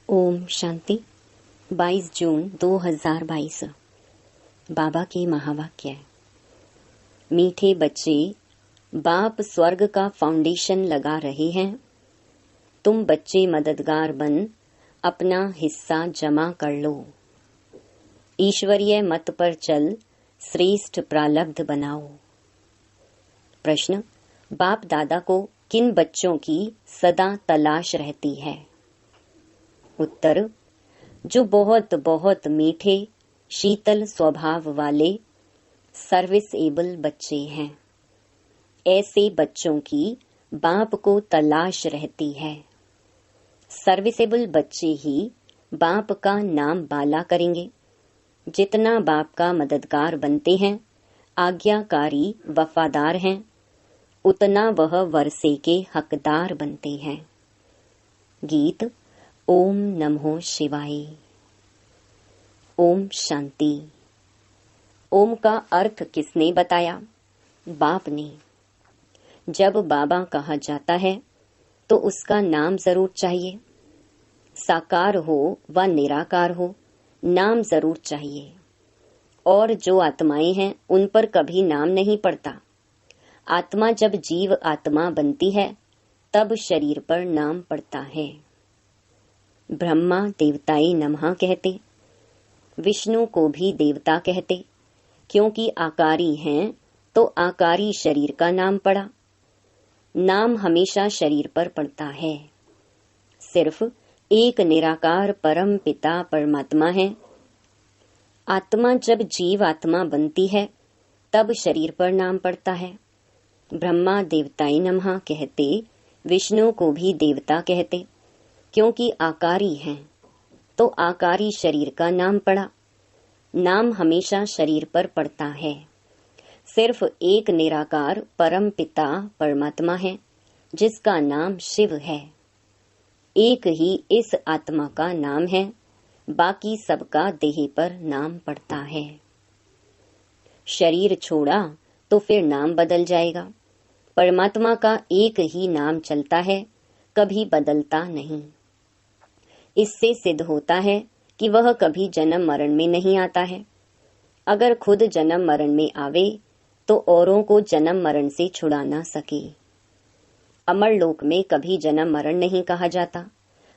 ओम शांति। 22 जून 2022। बाबा के महावाक्य। मीठे बच्चे, बाप स्वर्ग का फाउंडेशन लगा रहे हैं। तुम बच्चे मददगार बन अपना हिस्सा जमा कर लो। ईश्वरीय मत पर चल श्रेष्ठ प्रारब्ध बनाओ। प्रश्न: बाप दादा को किन बच्चों की सदा तलाश रहती है? उत्तर: जो बहुत बहुत मीठे शीतल स्वभाव वाले सर्विसेबल बच्चे हैं। ऐसे बच्चों की बाप को तलाश रहती है। सर्विसेबल बच्चे ही बाप का नाम बाला करेंगे। जितना बाप का मददगार बनते हैं, आज्ञाकारी वफादार हैं, उतना वह वर्षे के हकदार बनते हैं। गीत। ओम नमो शिवाय। ओम शांति। ओम का अर्थ किसने बताया? बाप ने। जब बाबा कहा जाता है तो उसका नाम जरूर चाहिए। साकार हो व निराकार हो, नाम जरूर चाहिए। और जो आत्माएं हैं उन पर कभी नाम नहीं पड़ता। आत्मा जब जीव आत्मा बनती है तब शरीर पर नाम पड़ता है। ब्रह्मा देवताए नमः कहते, विष्णु को भी देवता कहते, क्योंकि आकारी हैं तो आकारी शरीर का नाम पड़ा। नाम हमेशा शरीर पर पड़ता है। सिर्फ एक निराकार परम पिता परमात्मा है। आत्मा जब जीव आत्मा बनती है तब शरीर पर नाम पड़ता है। ब्रह्मा देवताए नमः कहते, विष्णु को भी देवता कहते, क्योंकि आकारी हैं तो आकारी शरीर का नाम पड़ा। नाम हमेशा शरीर पर पड़ता है। सिर्फ एक निराकार परम पिता परमात्मा है जिसका नाम शिव है। एक ही इस आत्मा का नाम है, बाकी सबका देह पर नाम पड़ता है। शरीर छोड़ा तो फिर नाम बदल जाएगा। परमात्मा का एक ही नाम चलता है, कभी बदलता नहीं। इससे सिद्ध होता है कि वह कभी जन्म मरण में नहीं आता है। अगर खुद जन्म मरण में आवे तो औरों को जन्म मरण से छुड़ा ना सके। अमर लोक में कभी जन्म मरण नहीं कहा जाता।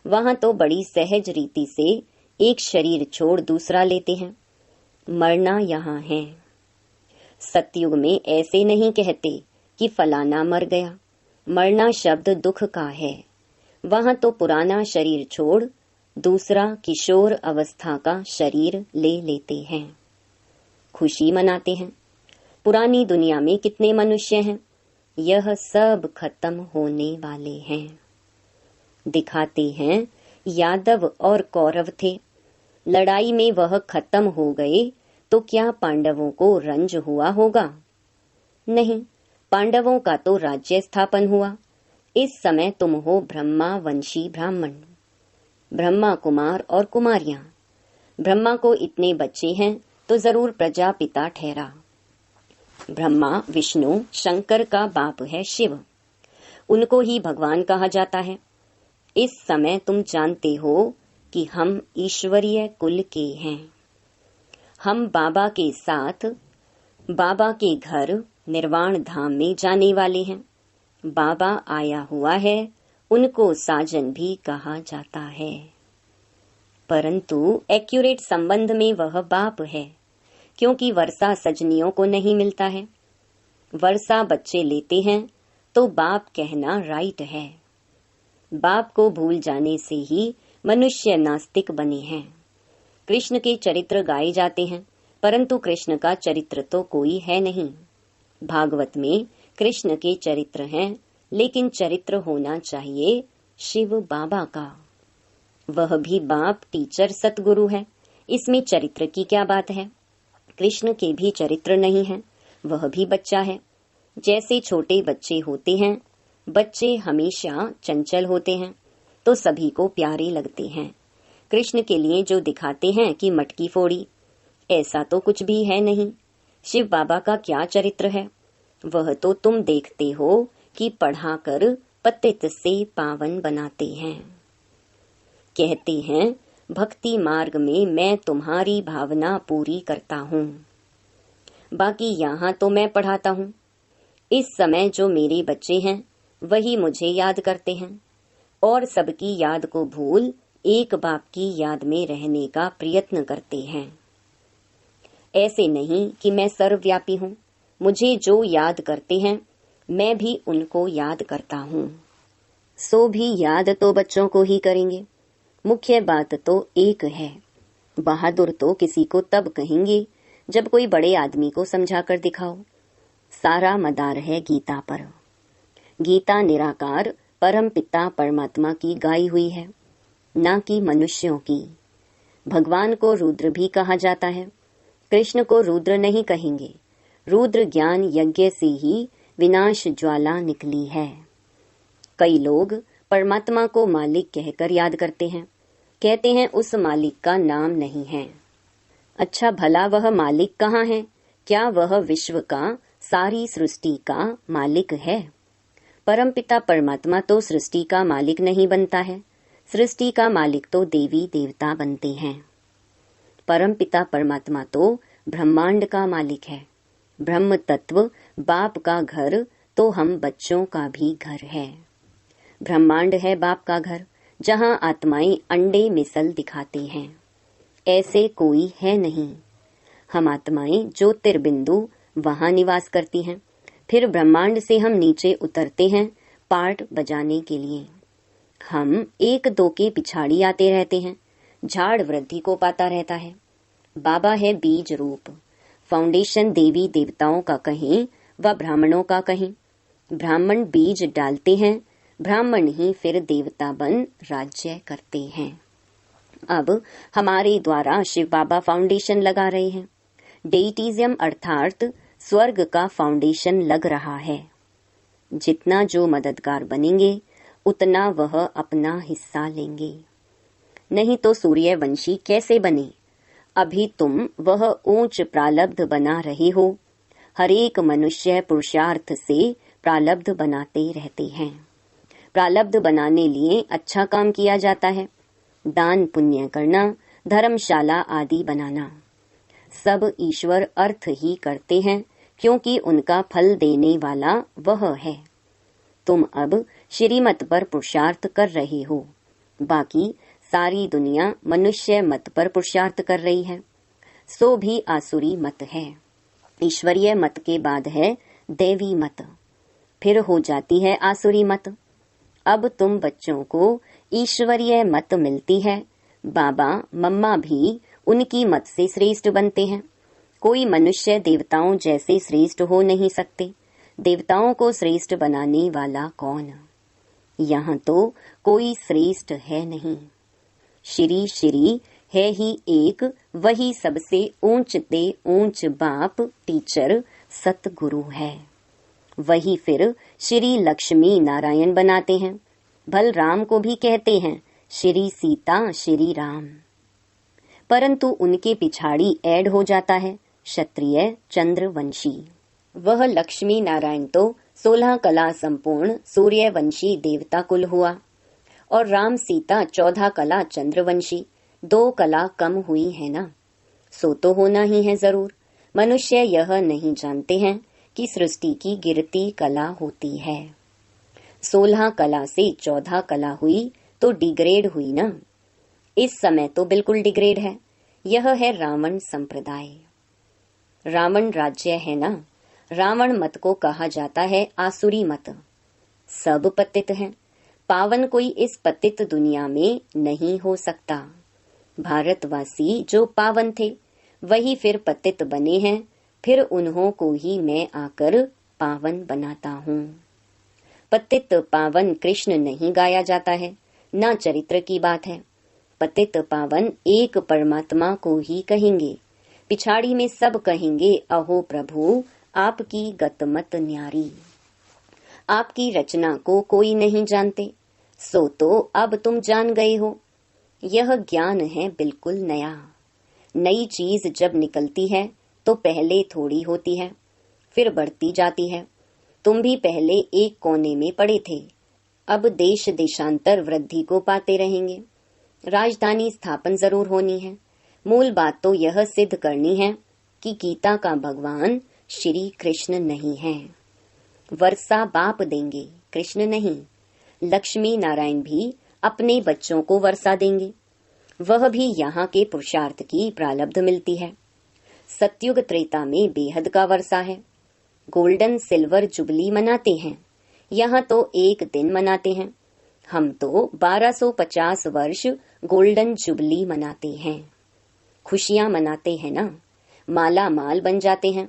वहां तो बड़ी सहज रीति से एक शरीर छोड़ दूसरा लेते हैं। मरना यहाँ है। सतयुग में ऐसे नहीं कहते कि फलाना मर गया। मरना शब्द दुख का है। वहां तो पुराना शरीर छोड़ दूसरा किशोर अवस्था का शरीर ले लेते हैं। खुशी मनाते हैं। पुरानी दुनिया में कितने मनुष्य हैं, यह सब खत्म होने वाले हैं। दिखाते हैं यादव और कौरव थे। लड़ाई में वह खत्म हो गए तो क्या पांडवों को रंज हुआ होगा? नहीं, पांडवों का तो राज्य स्थापन हुआ। इस समय तुम हो ब्रह्मा वंशी ब्राह्मण, ब्रह्मा कुमार और कुमारियां। ब्रह्मा को इतने बच्चे हैं तो जरूर प्रजापिता ठहरा। ब्रह्मा विष्णु शंकर का बाप है शिव। उनको ही भगवान कहा जाता है। इस समय तुम जानते हो कि हम ईश्वरीय कुल के हैं। हम बाबा के साथ बाबा के घर निर्वाण धाम में जाने वाले हैं। बाबा आया हुआ है, उनको साजन भी कहा जाता है। परंतु एक्यूरेट संबंध में वह बाप है, क्योंकि वर्षा सजनियों को नहीं मिलता है। वर्षा बच्चे लेते हैं तो बाप कहना राइट है। बाप को भूल जाने से ही मनुष्य नास्तिक बने हैं। कृष्ण के चरित्र गाए जाते हैं, परंतु कृष्ण का चरित्र तो कोई है नहीं। भागवत में कृष्ण के चरित्र हैं, लेकिन चरित्र होना चाहिए शिव बाबा का। वह भी बाप टीचर सतगुरु है। इसमें चरित्र की क्या बात है? कृष्ण के भी चरित्र नहीं है, वह भी बच्चा है। जैसे छोटे बच्चे होते हैं, बच्चे हमेशा चंचल होते हैं तो सभी को प्यारे लगते हैं। कृष्ण के लिए जो दिखाते हैं कि मटकी फोड़ी, ऐसा तो कुछ भी है नहीं। शिव बाबा का क्या चरित्र है? वह तो तुम देखते हो कि पढ़ाकर पतित से पावन बनाते हैं। कहते हैं भक्ति मार्ग में मैं तुम्हारी भावना पूरी करता हूँ, बाकी यहाँ तो मैं पढ़ाता हूँ। इस समय जो मेरे बच्चे हैं वही मुझे याद करते हैं और सबकी याद को भूल एक बाप की याद में रहने का प्रयत्न करते हैं। ऐसे नहीं कि मैं सर्वव्यापी हूँ, मुझे जो याद करते हैं मैं भी उनको याद करता हूँ। सो भी याद तो बच्चों को ही करेंगे। मुख्य बात तो एक है, बहादुर तो किसी को तब कहेंगे जब कोई बड़े आदमी को समझा कर दिखाओ। सारा मदार है गीता पर। गीता निराकार परम पिता परमात्मा की गाई हुई है, ना कि मनुष्यों की। भगवान को रुद्र भी कहा जाता है, कृष्ण को रुद्र नहीं कहेंगे। रुद्र ज्ञान यज्ञ से ही विनाश ज्वाला निकली है। कई लोग परमात्मा को मालिक कहकर याद करते हैं, कहते हैं उस मालिक का नाम नहीं है। अच्छा भला वह मालिक कहाँ है? क्या वह विश्व का, सारी सृष्टि का मालिक है? परमपिता परमात्मा तो सृष्टि का मालिक नहीं बनता है, सृष्टि का मालिक तो देवी देवता बनते हैं। परमपिता परमात्मा तो ब्रह्मांड का मालिक है। ब्रह्म तत्व बाप का घर तो हम बच्चों का भी घर है। ब्रह्मांड है बाप का घर, जहाँ आत्माएं अंडे मिसल दिखाते हैं। ऐसे कोई है नहीं। हम आत्माएं ज्योतिर्बिंदु वहाँ निवास करती हैं। फिर ब्रह्मांड से हम नीचे उतरते हैं पार्ट बजाने के लिए। हम एक दो के पिछाड़ी आते रहते हैं। झाड़ वृद्धि को पाता रहता है। बाबा है बीज रूप। फाउंडेशन देवी देवताओं का कहें व ब्राह्मणों का कहें। ब्राह्मण बीज डालते हैं, ब्राह्मण ही फिर देवता बन राज्य करते हैं। अब हमारे द्वारा शिव बाबा फाउंडेशन लगा रहे हैं। डेइटिज्म अर्थात स्वर्ग का फाउंडेशन लग रहा है। जितना जो मददगार बनेंगे उतना वह अपना हिस्सा लेंगे। नहीं तो सूर्यवंशी कैसे बने? अभी तुम वह ऊंच प्रालब्ध बना रहे हो। हरेक मनुष्य पुरुषार्थ से प्रालब्ध बनाते रहते हैं। प्रालब्ध बनाने लिए अच्छा काम किया जाता है, दान पुण्य करना, धर्मशाला आदि बनाना। सब ईश्वर अर्थ ही करते हैं, क्योंकि उनका फल देने वाला वह है। तुम अब श्रीमत पर पुरुषार्थ कर रहे हो, बाकी सारी दुनिया मनुष्य मत पर पुरुषार्थ कर रही है। सो भी आसुरी मत है। ईश्वरीय मत के बाद है देवी मत, फिर हो जाती है आसुरी मत। अब तुम बच्चों को ईश्वरीय मत मिलती है। बाबा मम्मा भी उनकी मत से श्रेष्ठ बनते हैं। कोई मनुष्य देवताओं जैसे श्रेष्ठ हो नहीं सकते। देवताओं को श्रेष्ठ बनाने वाला कौन? यहाँ तो कोई श्रेष्ठ है नहीं। श्री श्री है ही एक, वही सबसे ऊंच ते ऊंच बाप टीचर सतगुरु है। वही फिर श्री लक्ष्मी नारायण बनाते हैं। बलराम को भी कहते हैं श्री सीता श्री राम, परंतु उनके पिछाड़ी ऐड हो जाता है क्षत्रिय चंद्रवंशी। वह लक्ष्मी नारायण तो 16 कला संपूर्ण सूर्यवंशी देवता कुल हुआ और राम सीता 14 कला चंद्रवंशी, 2 कला कम हुई है ना। सो तो होना ही है जरूर। मनुष्य यह नहीं जानते हैं कि सृष्टि की गिरती कला होती है। 16 कला से 14 कला हुई तो डिग्रेड हुई ना। इस समय तो बिल्कुल डिग्रेड है। यह है रावण संप्रदाय। रावण राज्य है ना। रावण मत को कहा जाता है आसुरी मत। सब पतित हैं। पावन कोई इस पतित दुनिया में नहीं हो सकता। भारतवासी जो पावन थे वही फिर पतित बने हैं। फिर उन्हों को ही मैं आकर पावन बनाता हूँ। पतित पावन कृष्ण नहीं गाया जाता है, ना चरित्र की बात है। पतित पावन एक परमात्मा को ही कहेंगे। पिछाड़ी में सब कहेंगे अहो प्रभु आपकी गतमत न्यारी। आपकी रचना को कोई नहीं जानते, सो तो अब तुम जान गए हो। यह ज्ञान है बिल्कुल नया। नई चीज जब निकलती है तो पहले थोड़ी होती है, फिर बढ़ती जाती है। तुम भी पहले एक कोने में पड़े थे, अब देश देशांतर वृद्धि को पाते रहेंगे। राजधानी स्थापन जरूर होनी है। मूल बात तो यह सिद्ध करनी है कि गीता का भगवान श्री कृष्ण नहीं है। वर्षा बाप देंगे, कृष्ण नहीं। लक्ष्मी नारायण भी अपने बच्चों को वर्षा देंगे, वह भी यहाँ के पुरुषार्थ की प्रारब्ध मिलती है। सतयुग त्रेता में बेहद का वर्षा है। गोल्डन सिल्वर जुबली मनाते हैं, यहाँ तो एक दिन मनाते हैं। हम तो 1250 वर्ष गोल्डन जुबली मनाते हैं। खुशियां मनाते हैं ना, माला माल बन जाते हैं,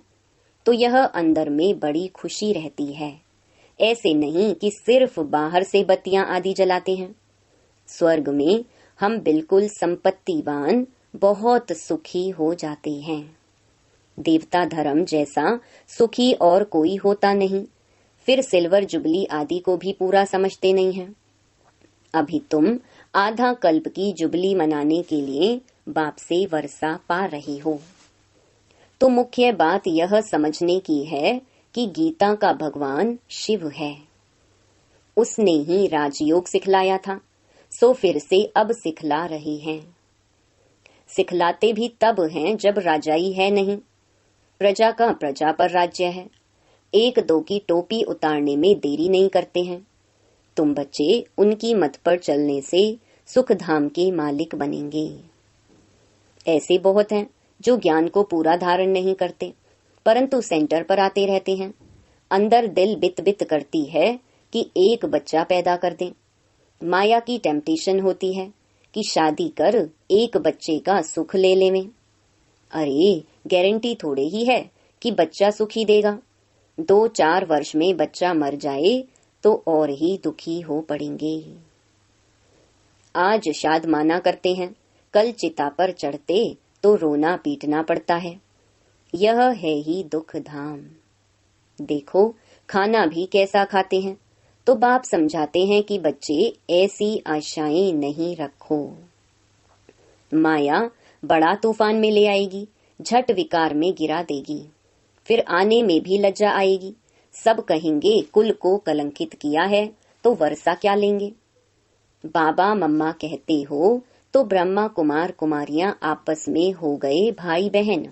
तो यह अंदर में बड़ी खुशी रहती है। ऐसे नहीं कि सिर्फ बाहर से बत्तियां आदि जलाते हैं। स्वर्ग में हम बिल्कुल संपत्तिवान, बहुत सुखी हो जाते हैं। देवता धर्म जैसा सुखी और कोई होता नहीं। फिर सिल्वर जुबली आदि को भी पूरा समझते नहीं हैं। अभी तुम आधा कल्प की जुबली मनाने के लिए बाप से वर्षा पा रही हो। तो मुख्य बात यह समझने की है कि गीता का भगवान शिव है। उसने ही राजयोग सिखलाया था, सो फिर से अब सिखला रही हैं। सिखलाते भी तब हैं जब राजाई है नहीं। प्रजा का प्रजा पर राज्य है। एक दो की टोपी उतारने में देरी नहीं करते हैं। तुम बच्चे उनकी मत पर चलने से सुख धाम के मालिक बनेंगे। ऐसे बहुत हैं जो ज्ञान को पूरा धारण नहीं करते, परंतु सेंटर पर आते रहते हैं। अंदर दिल बित बित करती है कि एक बच्चा पैदा कर दें। माया की टेम्पटेशन होती है कि शादी कर एक बच्चे का सुख ले लेवें। अरे गारंटी थोड़े ही है कि बच्चा सुखी देगा। 2-4 वर्ष में बच्चा मर जाए तो और ही दुखी हो पड़ेंगे। आज शादमाना करते हैं, कल चिता पर चढ़ते तो रोना पीटना पड़ता है। यह है ही दुख धाम। देखो खाना भी कैसा खाते हैं, तो बाप समझाते हैं कि बच्चे ऐसी आशाएं नहीं रखो। माया बड़ा तूफान में ले आएगी, झट विकार में गिरा देगी। फिर आने में भी लज्जा आएगी। सब कहेंगे कुल को कलंकित किया है, तो वर्षा क्या लेंगे। बाबा मम्मा कहते हो तो ब्रह्मा कुमार कुमारियां आपस में हो गए भाई बहन।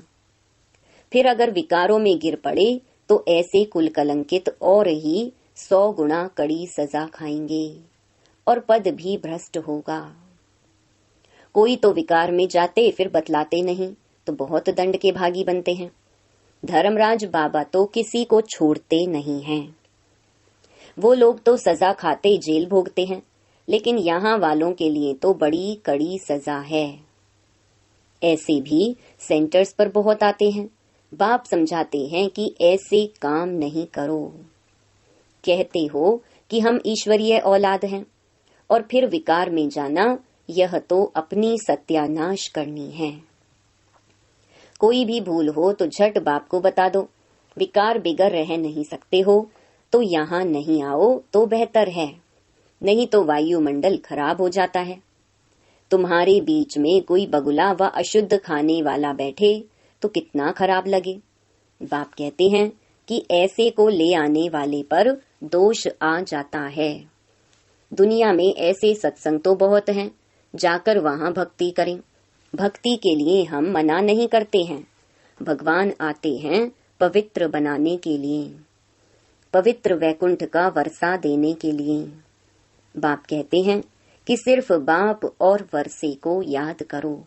फिर अगर विकारों में गिर पड़े तो ऐसे कुल कलंकित और ही 100 गुना कड़ी सजा खाएंगे और पद भी भ्रष्ट होगा। कोई तो विकार में जाते फिर बतलाते नहीं तो बहुत दंड के भागी बनते हैं। धर्मराज बाबा तो किसी को छोड़ते नहीं हैं। वो लोग तो सजा खाते जेल भोगते हैं, लेकिन यहाँ वालों के लिए तो बड़ी कड़ी सजा है। ऐसे भी सेंटर्स पर बहुत आते हैं। बाप समझाते हैं कि ऐसे काम नहीं करो। कहते हो कि हम ईश्वरीय औलाद हैं, और फिर विकार में जाना, यह तो अपनी सत्यानाश करनी है। कोई भी भूल हो तो झट बाप को बता दो। विकार बिगर रह नहीं सकते हो तो यहाँ नहीं आओ तो बेहतर है, नहीं तो वायुमंडल खराब हो जाता है। तुम्हारे बीच में कोई बगुला व अशुद्ध खाने वाला बैठे तो कितना खराब लगे। बाप कहते हैं कि ऐसे को ले आने वाले पर दोष आ जाता है। दुनिया में ऐसे सत्संग तो बहुत हैं, जाकर वहाँ भक्ति करें। भक्ति के लिए हम मना नहीं करते हैं। भगवान आते हैं पवित्र बनाने के लिए, पवित्र वैकुंठ का वर्षा देने के लिए। बाप कहते हैं कि सिर्फ बाप और वर्षे को याद करो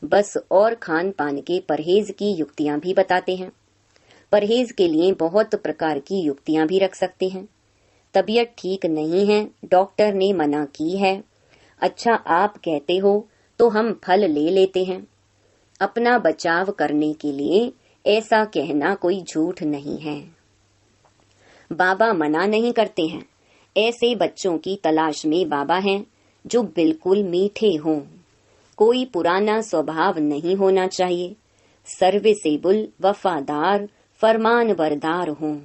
बस, और खान पान के परहेज की युक्तियां भी बताते हैं। परहेज के लिए बहुत प्रकार की युक्तियां भी रख सकते हैं। तबीयत ठीक नहीं है, डॉक्टर ने मना की है, अच्छा आप कहते हो तो हम फल ले लेते हैं। अपना बचाव करने के लिए ऐसा कहना कोई झूठ नहीं है। बाबा मना नहीं करते हैं। ऐसे बच्चों की तलाश में बाबा हैं जो बिल्कुल मीठे हों। कोई पुराना स्वभाव नहीं होना चाहिए। सर्विसेबल, वफादार, फरमानबरदार हों।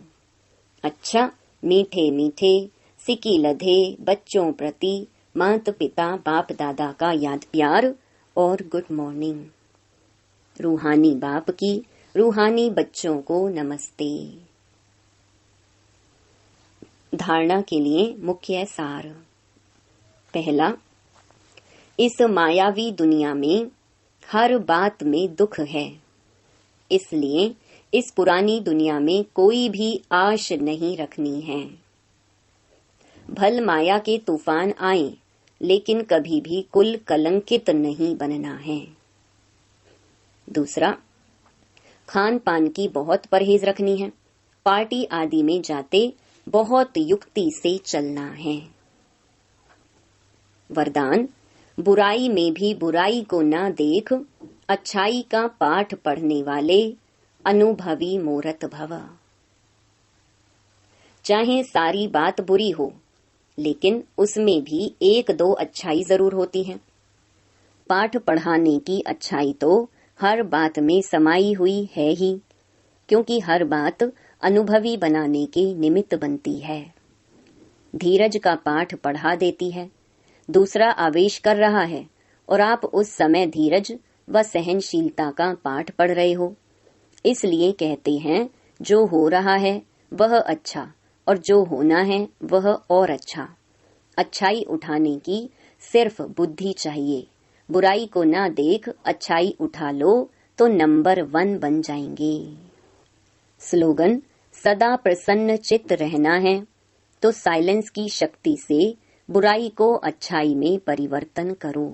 अच्छा, मीठे मीठे, सिकी लधे बच्चों प्रति माता पिता बाप दादा का याद प्यार और गुड मॉर्निंग। रूहानी बाप की रूहानी बच्चों को नमस्ते। धारणा के लिए मुख्य सार। पहला, इस मायावी दुनिया में हर बात में दुख है, इसलिए इस पुरानी दुनिया में कोई भी आश नहीं रखनी है। भल माया के तूफान आए, लेकिन कभी भी कुल कलंकित नहीं बनना है। दूसरा, खान पान की बहुत परहेज रखनी है। पार्टी आदि में जाते बहुत युक्ति से चलना है। वरदान, बुराई में भी बुराई को न देख, अच्छाई का पाठ पढ़ने वाले अनुभवी मूरत भव। चाहे सारी बात बुरी हो, लेकिन उसमें भी एक दो अच्छाई जरूर होती है। पाठ पढ़ाने की अच्छाई तो हर बात में समाई हुई है ही, क्योंकि हर बात अनुभवी बनाने के निमित्त बनती है। धीरज का पाठ पढ़ा देती है। दूसरा आवेश कर रहा है और आप उस समय धीरज व सहनशीलता का पाठ पढ़ रहे हो, इसलिए कहते हैं जो हो रहा है वह अच्छा और जो होना है वह और अच्छा। अच्छाई उठाने की सिर्फ बुद्धि चाहिए। बुराई को ना देख अच्छाई उठा लो तो नंबर 1 बन जाएंगे। स्लोगन, सदा प्रसन्न चित्त रहना है तो साइलेंस की शक्ति से बुराई को अच्छाई में परिवर्तन करो।